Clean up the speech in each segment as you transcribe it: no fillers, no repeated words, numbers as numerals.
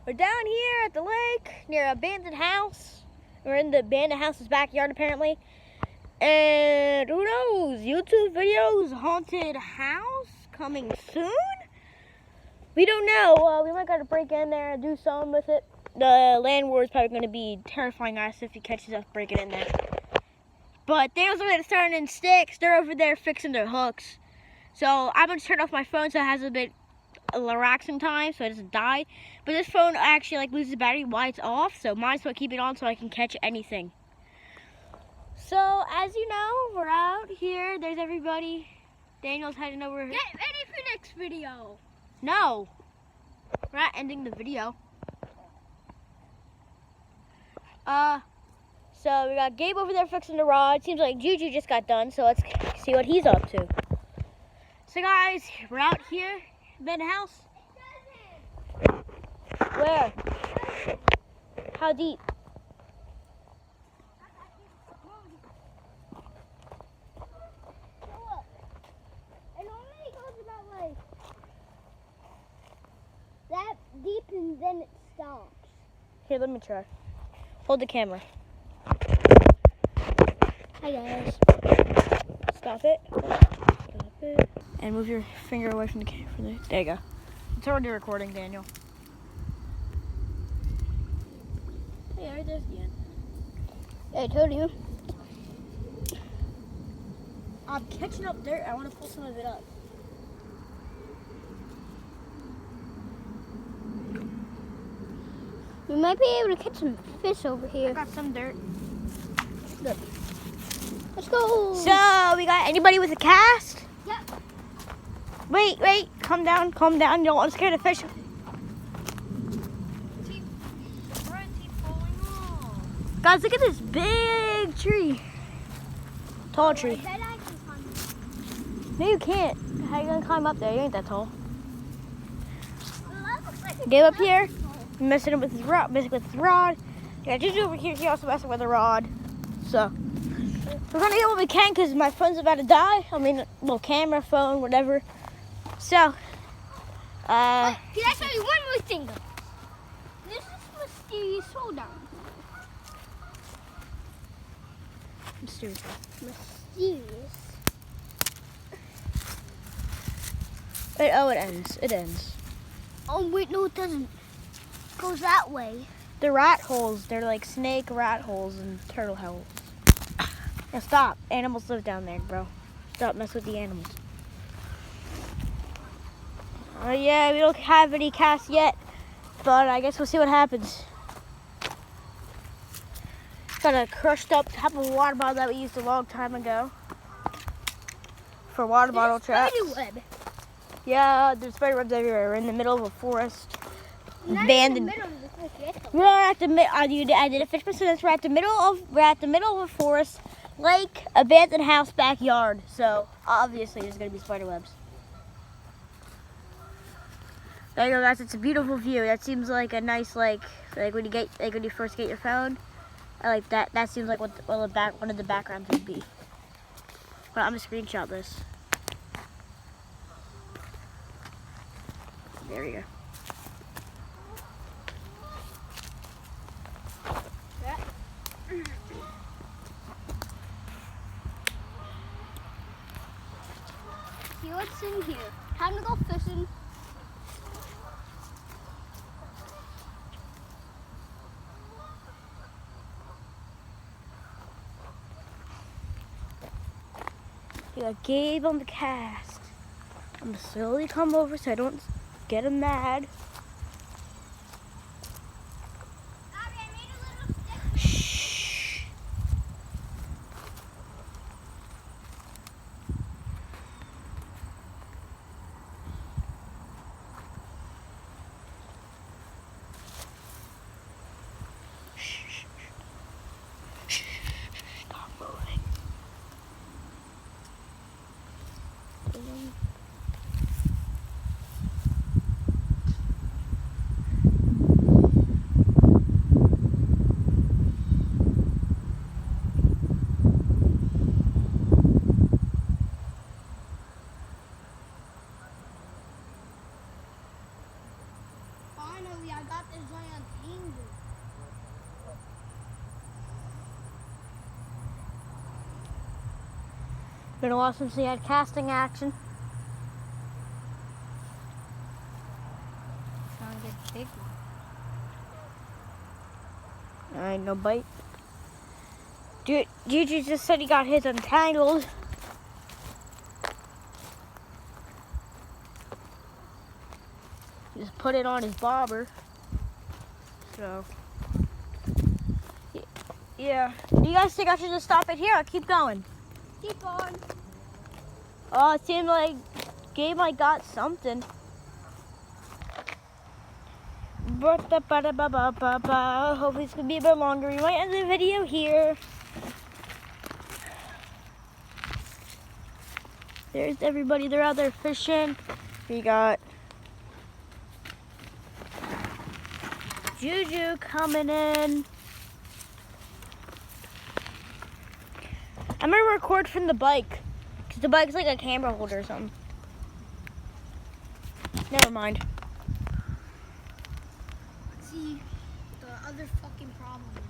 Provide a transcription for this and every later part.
We're down here at the lake near an abandoned house. We're in the abandoned house's backyard apparently. And who knows, YouTube videos, haunted house coming soon? We don't know. We might gotta break in there and do something with it. The landlord's probably gonna be terrifying us if he catches us breaking in there. But Daniel's over there starting in sticks. They're over there fixing their hooks. So I'm gonna turn off my phone so it has a bit relaxing time so it doesn't die. But this phone actually like loses battery while it's off, so might as well keep it on so I can catch anything. So as you know, we're out here. There's everybody. Daniel's heading over here. Get ready for next video. No, we're not ending the video. So we got Gabe over there fixing the rod. Seems like Juju just got done, so let's see what he's up to. So guys, we're out here in the house. Where? How deep? It only goes about like that deep and then it stops. Here, let me try. Hold the camera. Hi guys. Stop it. Stop it. And move your finger away from the camera. There you go. It's already recording, Daniel. Hey, right there's the end. I told you. I'm catching up dirt. I want to pull some of it up. We might be able to catch some fish over I here. got some dirt. Look. Let's go. So, we got anybody with a cast? Yep. Wait. Calm down. You don't want to scare the fish. Guys, look at this big tree. Tall tree. No, you can't. How are you going to climb up there? You ain't that tall. Get up here. Messing with his rod. Yeah, Juju over here, he also messing with the rod. So, we're going to get what we can because my phone's about to die. I mean, little camera, phone, whatever. So, Can I show you one more thing? This is mysterious. Hold on. Mysterious. Wait, oh, it ends. Oh wait, no, it doesn't. It goes that way. The rat holes, they're like snake rat holes and turtle holes. Now stop. Animals live down there, bro. Stop messing with the animals. Oh yeah, we don't have any casts yet, but I guess we'll see what happens. Got a crushed up type of water bottle that we used a long time ago for water bottle traps. Web. Yeah, there's spider webs everywhere. We're in the middle of a forest. Not Abandoned. in the middle of the forest. We're at the I did a fish sentence. We're at the middle of a forest, lake, abandoned house, backyard. So obviously there's gonna be spider webs. There you go, guys. It's a beautiful view. That seems like a nice like when you first get your phone. I like that. That seems like what one of the backgrounds would be. Well, I'm gonna screenshot this. There we go. See what's in here. Time to go fishing. You got Gabe on the cast. I'm gonna slowly come over so I don't get him mad. Shh. Stop moving. got this giant tangle. Been a while since we had casting action. Trying to get big one. Alright, no bite. Juju just said he got his untangled. Just put it on his bobber. So, yeah. Do you guys think I should just stop it here or keep going? Keep on. Oh, it seemed like Gabe I got something. Hopefully it's gonna be a bit longer. We might end the video here. There's everybody. They're out there fishing. We got Juju coming in. I'm gonna record from the bike, because the bike's like a camera holder or something. Never mind. Let's see what the other fucking problem is.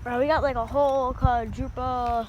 Bro, we got like a whole quadruple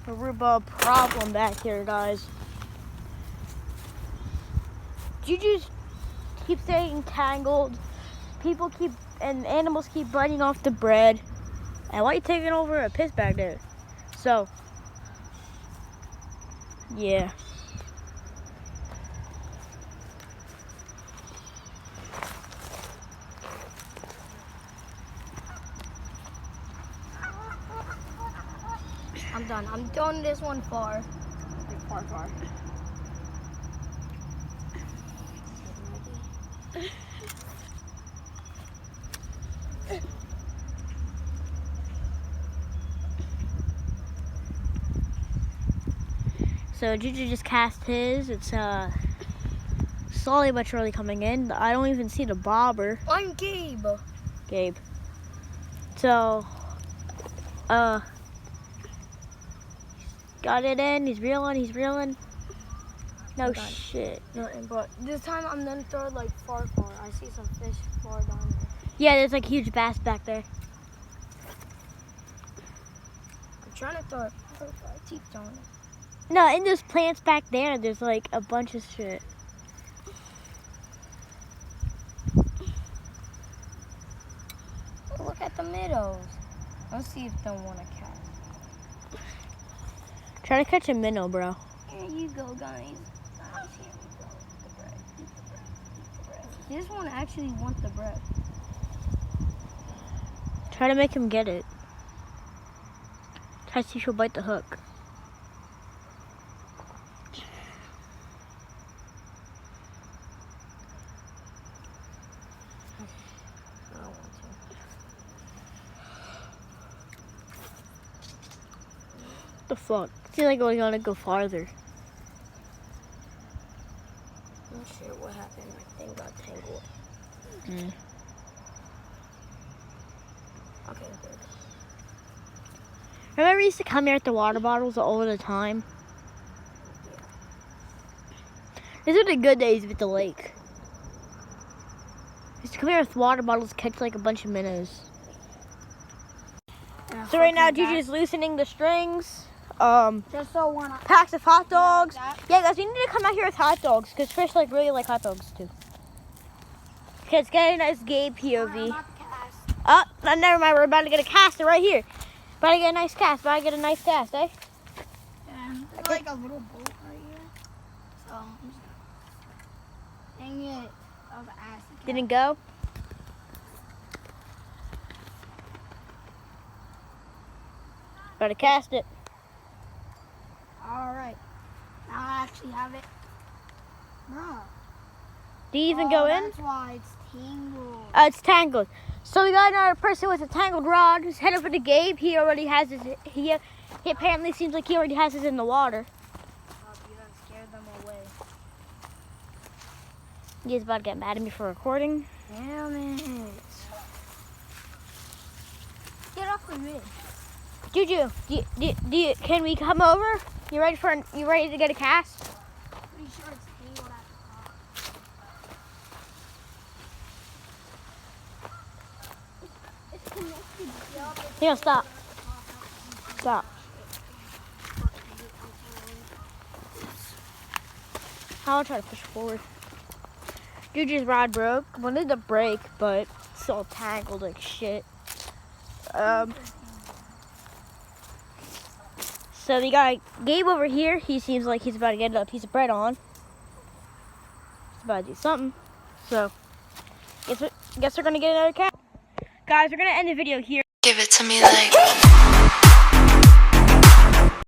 Aruba problem back here, guys. Juju keeps getting tangled. And animals keep biting off the bread. And why are you taking over a piss bag there? So, yeah. I'm done. I'm throwing this one far. Like far. So Juju just cast his. It's slowly but surely coming in. I don't even see the bobber. I'm Gabe. So, got it in. He's reeling. No shit. Nothing, but this time I'm gonna throw it like far. I see some fish far down there. Yeah, there's like huge bass back there. I'm trying to throw it far. I keep throwing it. No, in those plants back there, there's like a bunch of shit. Look at the minnows. Let's see if they want to catch. Try to catch a minnow, bro. Here you go, guys. Here we go. The bread. Eat the bread. Eat the bread. This one actually wants the bread. Try to make him get it. Try to see if he'll bite the hook. I don't want to. The fuck? Seems like we're gonna go farther. I'm not sure what happened. My thing got tangled. Okay, there it is. Remember we used to come here with the water bottles all the time? Yeah. These are the good days with the lake. We used to come here with water bottles, catch like a bunch of minnows. So right now Juju's loosening the strings. Just so one. Packs of hot dogs. Like Yeah, guys, we need to come out here with hot dogs because fish really like hot dogs too. Okay, let's get a nice Gabe POV. Oh, never mind. We're about to get a cast right here. About to get a nice cast. Eh? Yeah, there's like a little boat right here. So I'm just dang it. That was ass. Didn't go. About to cast it. All right. Now I actually have it. Bruh. Do you even go in? That's why it's tangled. It's tangled. So we got another person with a tangled rod who's headed for the Gabe. He already has his. He apparently seems like he already has his in the water. You done scared them away. He's about to get mad at me for recording. Damn it. Get off the ridge. Juju, can we come over? You ready to get a cast? Pretty sure it's tangled at the top. Here, stop. Stop. I'll try to push forward. Juju's rod broke. Wanted to break, but it's all tangled like shit. So we got Gabe over here. He seems like he's about to get a piece of bread on. He's about to do something. So, guess we're gonna get another cat. Guys, we're gonna end the video here. Give it to me like